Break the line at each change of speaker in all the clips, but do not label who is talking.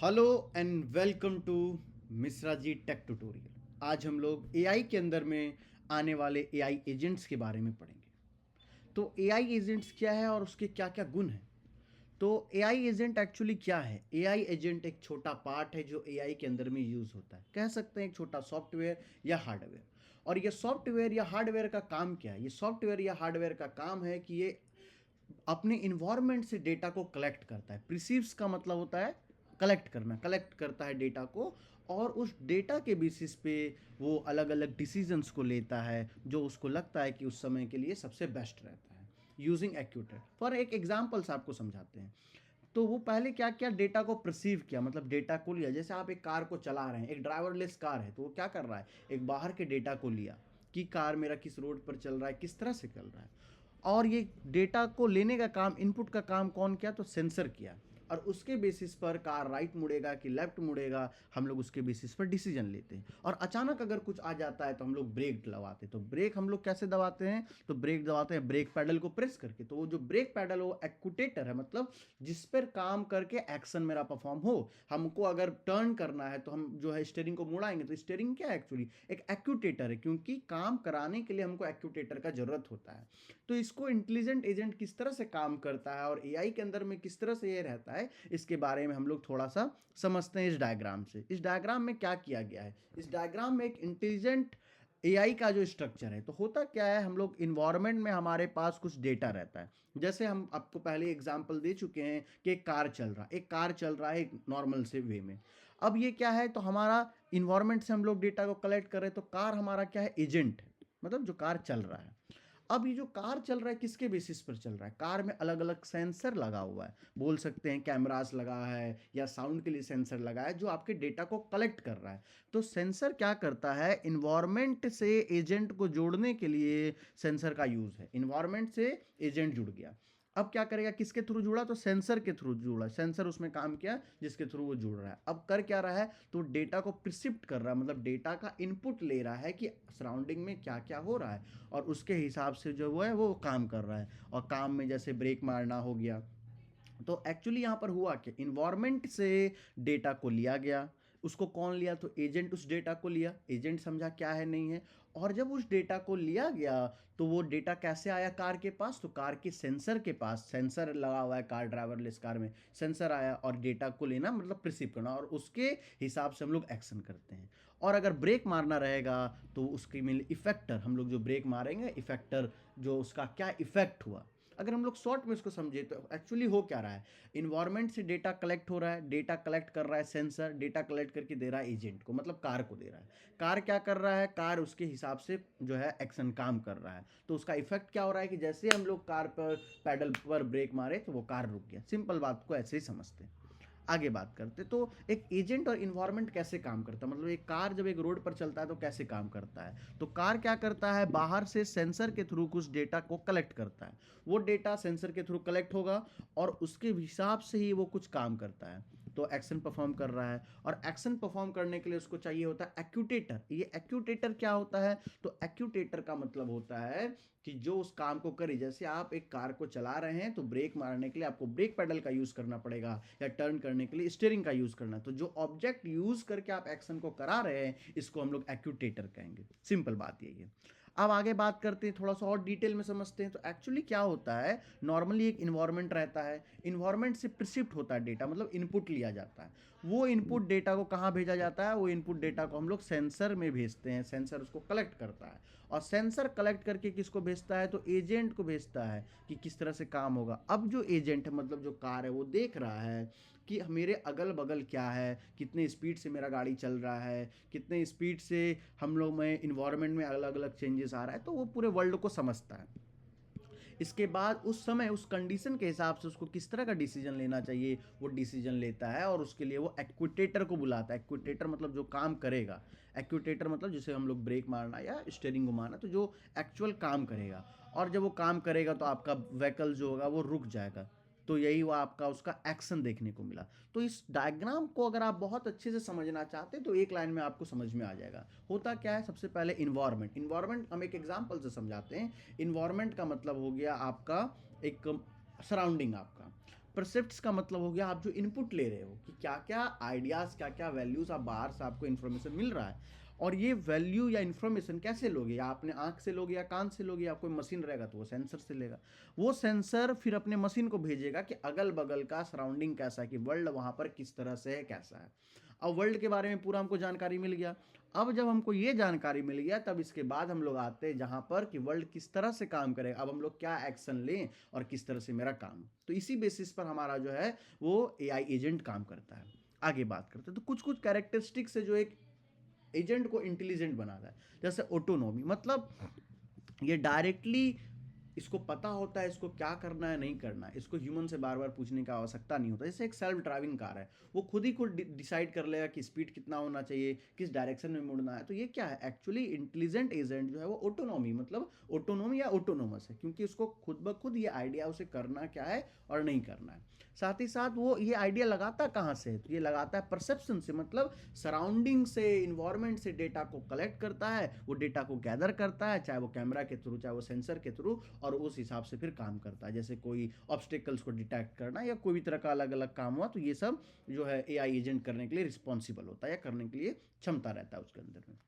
Hello and welcome to Mishra ji tech tutorial. आज हम लोग एआई के अंदर में आने वाले एआई एजेंट्स के बारे में पढ़ेंगे। तो एआई एजेंट्स क्या है और उसके क्या क्या गुण हैं। तो एआई एजेंट एक्चुअली क्या है? एआई एजेंट एक छोटा पार्ट है जो एआई के अंदर में यूज़ होता है। कह सकते हैं एक छोटा सॉफ्टवेयर या हार्डवेयर। और ये सॉफ्टवेयर या हार्डवेयर का काम क्या है? ये सॉफ्टवेयर या हार्डवेयर का काम है कि ये अपने इन्वायरमेंट से डेटा को कलेक्ट करता है। प्रिसीव्स का मतलब होता है कलेक्ट करना, कलेक्ट करता है डेटा को, और उस डेटा के बेसिस पे वो अलग अलग डिसीजंस को लेता है जो उसको लगता है कि उस समय के लिए सबसे बेस्ट रहता है। यूजिंग एक्यूटर फॉर एक एग्जाम्पल्स आपको समझाते हैं। तो वो पहले क्या किया, डेटा को परसीव किया, मतलब डेटा को लिया। जैसे आप एक कार को चला रहे हैं, एक ड्राइवरलेस कार है, तो वो क्या कर रहा है, एक बाहर के डेटा को लिया कि कार मेरा किस रोड पर चल रहा है, किस तरह से चल रहा है। और ये डेटा को लेने का काम, इनपुट का काम कौन किया, तो सेंसर किया। और उसके बेसिस पर कार राइट मुड़ेगा कि लेफ्ट मुड़ेगा, हम लोग उसके बेसिस पर डिसीजन लेते हैं। और अचानक अगर कुछ आ जाता है तो हम लोग ब्रेक दबाते हैं। तो ब्रेक हम लोग कैसे दबाते हैं, तो ब्रेक दबाते हैं ब्रेक पैडल को प्रेस करके। तो वो जो ब्रेक पैडल वो एक्यूटेटर है, मतलब जिस पर काम करके एक्शन मेरा परफॉर्म हो। हमको अगर टर्न करना है तो हम जो है स्टीयरिंग को मुड़ाएंगे। तो स्टीयरिंग क्या है, एक्चुअली एक एक्यूटेटर है, क्योंकि काम कराने के लिए हमको एक्यूटेटर का जरूरत होता है। तो इसको इंटेलिजेंट एजेंट किस तरह से काम करता है और एआई के अंदर में किस तरह से ये रहता है, इसके बारे में हम लोग थोड़ा सा समझते हैं इस डायग्राम से। इस डायग्राम में क्या किया गया है, इस डायग्राम में एक इंटेलिजेंट एआई का जो स्ट्रक्चर है, तो होता क्या है, हम लोग इन्वायरमेंट में हमारे पास कुछ डेटा रहता है। जैसे हम आपको पहले एग्जांपल दे चुके हैं कि एक कार चल रहा है, एक कार चल रहा है एक नॉर्मल से वे में। अब ये क्या है, तो हमारा इन्वायरमेंट से हम लोग डेटा को कलेक्ट कर रहे हैं। तो कार हमारा क्या है, एजेंट है, मतलब जो कार चल रहा है। अब ये जो कार चल रहा है किसके बेसिस पर चल रहा है, कार में अलग अलग सेंसर लगा हुआ है। बोल सकते हैं कैमरास लगा है या साउंड के लिए सेंसर लगा है जो आपके डेटा को कलेक्ट कर रहा है। तो सेंसर क्या करता है, इन्वायरमेंट से एजेंट को जोड़ने के लिए सेंसर का यूज है। इन्वायरमेंट से एजेंट जुड़ गया। अब क्या करेगा, किसके थ्रू जुड़ा, तो सेंसर के थ्रू जुड़ा। सेंसर उसमें काम किया जिसके थ्रू वो जुड़ रहा है। अब कर क्या रहा है, तो डेटा को प्रिसिप्ट कर रहा है, मतलब डेटा का इनपुट ले रहा है कि सराउंडिंग में क्या क्या हो रहा है, और उसके हिसाब से जो वो है वो काम कर रहा है। और काम में जैसे ब्रेक मारना हो गया। तो एक्चुअली यहाँ पर हुआ कि इन्वायरमेंट से डेटा को लिया गया। उसको कौन लिया, तो एजेंट उस डेटा को लिया। एजेंट समझा क्या है नहीं है। और जब उस डेटा को लिया गया तो वो डेटा कैसे आया कार के पास, तो कार के सेंसर के पास। सेंसर लगा हुआ है कार, ड्राइवरलेस कार में सेंसर आया, और डेटा को लेना मतलब प्रिसीव करना, और उसके हिसाब से हम लोग एक्शन करते हैं। और अगर ब्रेक मारना रहेगा तो उसके मिल इफेक्टर, हम लोग जो ब्रेक मारेंगे इफेक्टर, जो उसका क्या इफेक्ट हुआ। अगर हम लोग शॉर्ट में इसको समझे तो एक्चुअली हो क्या रहा है, इन्वायरमेंट से डेटा कलेक्ट हो रहा है, डेटा कलेक्ट कर रहा है सेंसर, डेटा कलेक्ट करके दे रहा है एजेंट को, मतलब कार को दे रहा है। कार क्या कर रहा है, कार उसके हिसाब से जो है एक्शन काम कर रहा है। तो उसका इफेक्ट क्या हो रहा है कि जैसे हम लोग कार पर पैडल पर ब्रेक मारे तो वो कार रुक गया। सिंपल बात को ऐसे ही समझते हैं। आगे बात करते तो एक एजेंट और इन्वायरमेंट कैसे काम करता है, मतलब एक कार जब एक रोड पर चलता है तो कैसे काम करता है। तो कार क्या करता है, बाहर से सेंसर के थ्रू कुछ डेटा को कलेक्ट करता है। वो डेटा सेंसर के थ्रू कलेक्ट होगा और उसके हिसाब से ही वो कुछ काम करता है। तो एक्शन परफॉर्म कर रहा है, और एक्शन परफॉर्म करने के लिए उसको चाहिए होता है एक्यूटेटर। ये एक्यूटेटर क्या होता है, तो एक्यूटेटर का मतलब होता है कि जो उस काम को करे। जैसे आप एक कार को चला रहे हैं तो ब्रेक मारने के लिए आपको ब्रेक पेडल का यूज करना पड़ेगा, या टर्न करने के लिए स्टीयरिंग का यूज करना है। तो जो ऑब्जेक्ट यूज करके आप एक्शन को करा रहे हैं इसको हम लोग एक्यूटेटर कहेंगे। सिंपल बात यही है। अब आगे बात करते हैं, थोड़ा सा और डिटेल में समझते हैं। तो एक्चुअली क्या होता है, नॉर्मली एक इन्वायरमेंट रहता है, इन्वायरमेंट से प्रिसिप्ट होता है डेटा, मतलब इनपुट लिया जाता है। वो इनपुट डेटा को कहाँ भेजा जाता है, वो इनपुट डेटा को हम लोग सेंसर में भेजते हैं। सेंसर उसको कलेक्ट करता है, और सेंसर कलेक्ट करके किसको भेजता है, तो एजेंट को भेजता है कि किस तरह से काम होगा। अब जो एजेंट है, मतलब जो कार है, वो देख रहा है कि मेरे अगल बगल क्या है, कितने स्पीड से मेरा गाड़ी चल रहा है, कितने स्पीड से हम लोग में इन्वायरमेंट में अलग अलग चेंजेस आ रहा है। तो वो पूरे वर्ल्ड को समझता है। इसके बाद उस समय उस कंडीशन के हिसाब से उसको किस तरह का डिसीजन लेना चाहिए वो डिसीजन लेता है, और उसके लिए वो एक्विटेटर को बुलाता है। एक्विटेटर मतलब जो काम करेगा। एक्विटेटर मतलब जैसे हम लोग ब्रेक मारना या स्टीयरिंग घुमाना, तो जो एक्चुअल काम करेगा। और जब वो काम करेगा तो आपका व्हीकल जो होगा वो रुक जाएगा। तो यही हुआ आपका उसका एक्शन देखने को मिला। तो इस डायग्राम को अगर आप बहुत अच्छे से समझना चाहते हैं तो एक लाइन में आपको समझ में आ जाएगा। होता क्या है, सबसे पहले इन्वायरमेंट। इन्वायरमेंट हम एक एग्जांपल से समझाते हैं। इन्वायरमेंट का मतलब हो गया आपका एक सराउंडिंग आपका। परसेप्ट्स का मतलब हो गया आप जो इनपुट ले रहे हो कि क्या क्या आइडियाज़, क्या क्या वैल्यूज़ आप बाहर से आपको इन्फॉर्मेशन मिल रहा है, और ये वैल्यू या इन्फॉर्मेशन कैसे लोगे, या आपने आँख से लोगे या कान से लोगे, या कोई मशीन रहेगा तो वो सेंसर से लेगा। वो सेंसर फिर अपने मशीन को भेजेगा कि अगल बगल का सराउंडिंग कैसा है, कि वर्ल्ड वहाँ पर किस तरह से है, कैसा है। अब वर्ल्ड के बारे में पूरा हमको जानकारी मिल गया। अब जब हमको ये जानकारी मिल गया, तब इसके बाद हम लोग आते हैं जहाँ पर कि वर्ल्ड किस तरह से काम करेगा, अब हम लोग क्या एक्शन लें और किस तरह से मेरा काम। तो इसी बेसिस पर हमारा जो है वो एआई एजेंट काम करता है। आगे बात करते हैं तो कुछ कुछ कैरेक्टरिस्टिक्स है जो एक एजेंट को इंटेलिजेंट बनाता है। जैसे ऑटोनॉमी, मतलब ये डायरेक्टली इसको पता होता है इसको क्या करना है नहीं करना है, इसको ह्यूमन से बार बार पूछने का आवश्यकता नहीं होता। जैसे एक सेल्फ ड्राइविंग कार है, वो खुद ही खुद डिसाइड कर लेगा कि स्पीड कितना होना चाहिए, किस डायरेक्शन में मुड़ना है। तो ये क्या है, एक्चुअली इंटेलिजेंट एजेंट जो है वो ऑटोनॉमी, मतलब ऑटोनॉमी या ऑटोनोमस है, क्योंकि उसको खुद ब खुद ये आइडिया उसे करना क्या है और नहीं करना है। साथ ही साथ वो ये आइडिया लगाता कहाँ से है, तो ये लगाता है परसेप्शन से, मतलब सराउंडिंग से, इन्वायरमेंट से डेटा को कलेक्ट करता है, वो डेटा को गैदर करता है, चाहे वो कैमरा के थ्रू, चाहे वो सेंसर के थ्रू, और उस हिसाब से फिर काम करता है। जैसे कोई ऑब्स्टिकल्स को डिटेक्ट करना या कोई भी तरह का अलग अलग काम हुआ, तो ये सब जो है एआई एजेंट करने के लिए रिस्पॉन्सिबल होता है या करने के लिए क्षमता रहता है उसके अंदर में।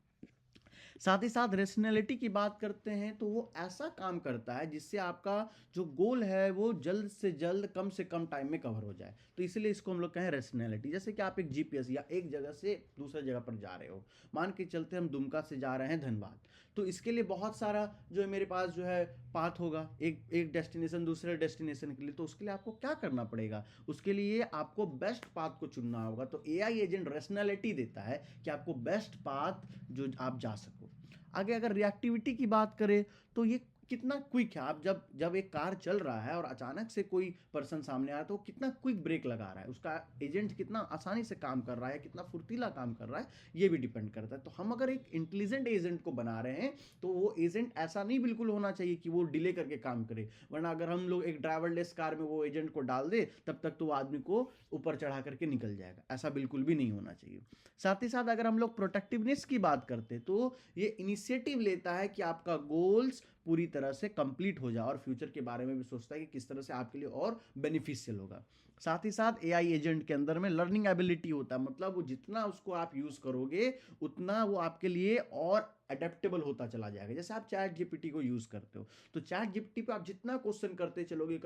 साथ ही साथ रेशनैलिटी की बात करते हैं तो वो ऐसा काम करता है जिससे आपका जो गोल है वो जल्द से जल्द कम से कम टाइम में कवर हो जाए। तो इसलिए इसको हम लोग कहें रेशनैलिटी। जैसे कि आप एक जीपीएस या एक जगह से दूसरे जगह पर जा रहे हो, मान के चलते हम दुमका से जा रहे हैं धनबाद, तो इसके लिए बहुत सारा जो है मेरे पास जो है पाथ होगा, एक डेस्टिनेशन दूसरे डेस्टिनेशन के लिए। तो उसके लिए आपको क्या करना पड़ेगा, उसके लिए आपको बेस्ट पाथ को चुनना होगा। तो एआई एजेंट रेशनैलिटी देता है कि आपको बेस्ट पाथ जो आप जा सको। आगे अगर रिएक्टिविटी की बात करें तो ये कितना क्विक है, आप जब जब एक कार चल रहा है और अचानक से कोई पर्सन सामने आया तो वो कितना क्विक ब्रेक लगा रहा है, उसका एजेंट कितना आसानी से काम कर रहा है, कितना फुर्तीला काम कर रहा है, ये भी डिपेंड करता है। तो हम अगर एक इंटेलिजेंट एजेंट को बना रहे हैं तो वो एजेंट ऐसा नहीं बिल्कुल होना चाहिए कि वो डिले करके काम करे, वरना अगर हम लोग एक ड्राइवरलेस कार में वो एजेंट को डाल दे तब तक तो वो आदमी को ऊपर चढ़ा करके निकल जाएगा, ऐसा बिल्कुल भी नहीं होना चाहिए। साथ ही साथ अगर हम लोग प्रोटेक्टिवनेस की बात करते तो ये इनिशिएटिव लेता है कि आपका गोल्स पूरी तरह से कंप्लीट हो जाए, और फ्यूचर के बारे में भी सोचता है कि किस तरह से आपके लिए और बेनिफिशियल होगा। साथ ही साथ एआई एजेंट के अंदर में लर्निंग एबिलिटी होता है, मतलब वो जितना उसको आप यूज़ करोगे उतना वो आपके लिए और अडेप्टेबल होता चला जाएगा। जैसे आप चैट जीपीटी को यूज़ करते हो, तो चैट जीपीटी पे आप जितना क्वेश्चन करते चलोगे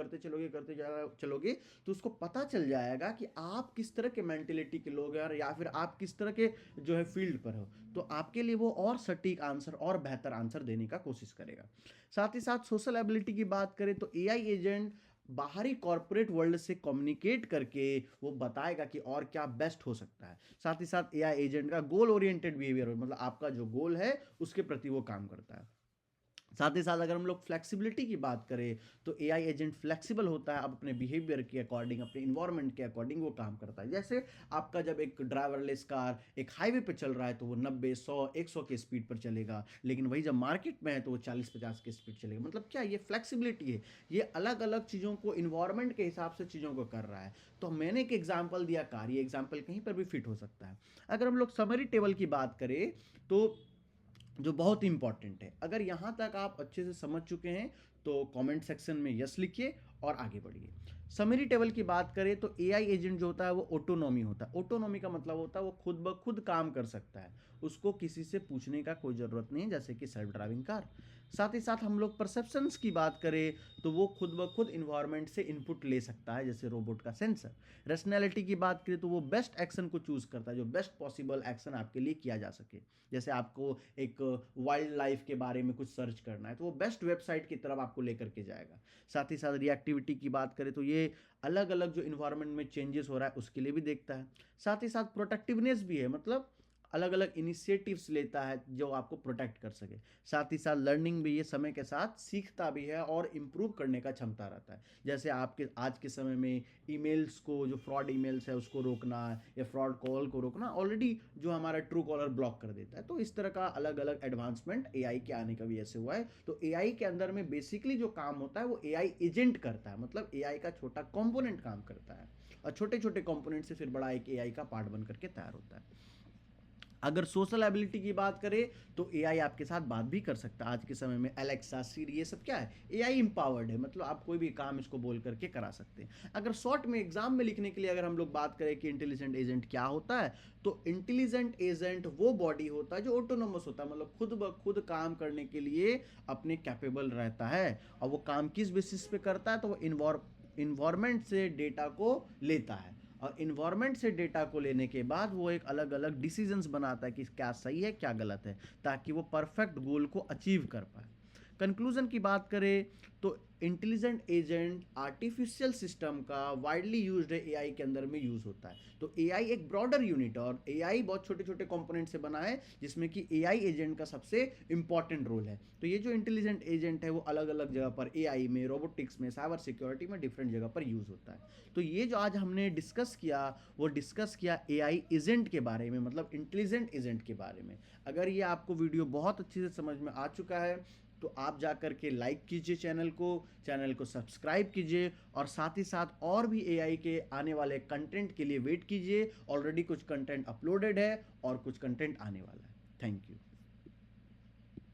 चलोगे, तो उसको पता चल जाएगा कि आप किस तरह के मेंटेलिटी के लोग हैं, या फिर आप किस तरह के जो है फील्ड पर हो। तो आपके लिए वो और सटीक आंसर और बेहतर आंसर देने का कोशिश करेगा। साथ ही साथ सोशल एबिलिटी की बात करें तो एआई एजेंट बाहरी कॉर्पोरेट वर्ल्ड से कम्युनिकेट करके वो बताएगा कि और क्या बेस्ट हो सकता है। साथ ही साथ एआई एजेंट का गोल ओरिएंटेड बिहेवियर, मतलब आपका जो गोल है उसके प्रति वो काम करता है। साथ ही साथ अगर हम लोग फ्लेक्सिबिलिटी की बात करें तो एआई एजेंट फ्लेक्सिबल होता है, अब अपने बिहेवियर के अकॉर्डिंग, अपने इन्वायरमेंट के अकॉर्डिंग वो काम करता है। जैसे आपका जब एक ड्राइवरलेस कार एक हाईवे पे चल रहा है तो वो 90 100 100 के स्पीड पर चलेगा, लेकिन वही जब मार्केट में है तो वो 40 50 के स्पीड चलेगा। मतलब क्या, ये फ्लेक्सिबिलिटी है, ये अलग अलग चीज़ों को इन्वायरमेंट के हिसाब से चीज़ों को कर रहा है। तो मैंने एक एग्जाम्पल दिया कार, ये एग्जाम्पल कहीं पर भी फिट हो सकता है। अगर हम लोग समरी टेबल की बात करें तो जो बहुत इंपॉर्टेंट है, अगर यहाँ तक आप अच्छे से समझ चुके हैं तो कमेंट सेक्शन में यस लिखिए और आगे बढ़िए। समरी टेबल की बात करें तो एआई एजेंट जो होता है वो ऑटोनॉमी होता है। ऑटोनॉमी का मतलब होता है वो खुद ब खुद काम कर सकता है, उसको किसी से पूछने का कोई ज़रूरत नहीं है, जैसे कि सेल्फ ड्राइविंग कार। साथ ही साथ हम लोग परसेप्शंस की बात करें तो वो खुद ब खुद इन्वायरमेंट से इनपुट ले सकता है, जैसे रोबोट का सेंसर। रैशनैलिटी की बात करें तो वो बेस्ट एक्शन को चूज़ करता है, जो बेस्ट पॉसिबल एक्शन आपके लिए किया जा सके। जैसे आपको एक वाइल्ड लाइफ के बारे में कुछ सर्च करना है तो वो बेस्ट वेबसाइट की तरफ आपको लेकर के जाएगा। साथ ही साथ रिएक्टिविटी की बात करें तो ये अलग अलग जो इन्वायरमेंट में चेंजेस हो रहा है उसके लिए भी देखता है। साथ ही साथ प्रोटेक्टिवनेस भी है, मतलब अलग अलग इनिशिएटिव्स लेता है जो आपको प्रोटेक्ट कर सके। साथ ही साथ लर्निंग भी, ये समय के साथ सीखता भी है और इम्प्रूव करने का क्षमता रहता है। जैसे आपके आज के समय में ईमेल्स को, जो फ्रॉड ईमेल्स है उसको रोकना या फ्रॉड कॉल को रोकना, ऑलरेडी जो हमारा ट्रू कॉलर ब्लॉक कर देता है। तो इस तरह का अलग अलग एडवांसमेंट एआई के आने का भी ऐसे हुआ है। तो एआई के अंदर में बेसिकली जो काम होता है वो एआई एजेंट करता है, मतलब एआई का छोटा कंपोनेंट काम करता है, और छोटे छोटे कंपोनेंट से फिर बड़ा एक एआई का पार्ट बन करके तैयार होता है। अगर सोशल एबिलिटी की बात करें तो एआई आपके साथ बात भी कर सकता है। आज के समय में एलेक्सा, सिरी, ये सब क्या है, एआई एम्पावर्ड है, मतलब आप कोई भी काम इसको बोल करके करा सकते हैं। अगर शॉर्ट में एग्जाम में लिखने के लिए अगर हम लोग बात करें कि इंटेलिजेंट एजेंट क्या होता है, तो इंटेलिजेंट एजेंट वो बॉडी होता है जो ऑटोनोमस होता है, मतलब खुद ब खुद काम करने के लिए अपने कैपेबल रहता है। और वो काम किस बेसिस पे करता है, तो वो इन्वायरमेंट से डेटा को लेता है, और इन्वायरमेंट से डेटा को लेने के बाद वो एक अलग अलग डिसीजंस बनाता है कि क्या सही है क्या गलत है, ताकि वो परफेक्ट गोल को अचीव कर पाए। कंक्लूजन की बात करें तो इंटेलिजेंट एजेंट आर्टिफिशियल सिस्टम का वाइडली यूज्ड है, एआई के अंदर में यूज होता है। तो एआई एक ब्रॉडर यूनिट है, और एआई बहुत छोटे छोटे कंपोनेंट से बना है, जिसमें कि एआई एजेंट का सबसे इंपॉर्टेंट रोल है। तो ये जो इंटेलिजेंट एजेंट है वो अलग अलग जगह पर, एआई में, रोबोटिक्स में, साइबर सिक्योरिटी में डिफरेंट जगह पर यूज होता है। तो ये जो आज हमने डिस्कस किया, वो डिस्कस किया एआई एजेंट के बारे में, मतलब इंटेलिजेंट एजेंट के बारे में। अगर ये आपको वीडियो बहुत अच्छे से समझ में आ चुका है तो आप जा कर के लाइक कीजिए चैनल को सब्सक्राइब कीजिए, और साथ ही साथ और भी एआई के आने वाले कंटेंट के लिए वेट कीजिए। ऑलरेडी कुछ कंटेंट अपलोडेड है और कुछ कंटेंट आने वाला है। Thank you.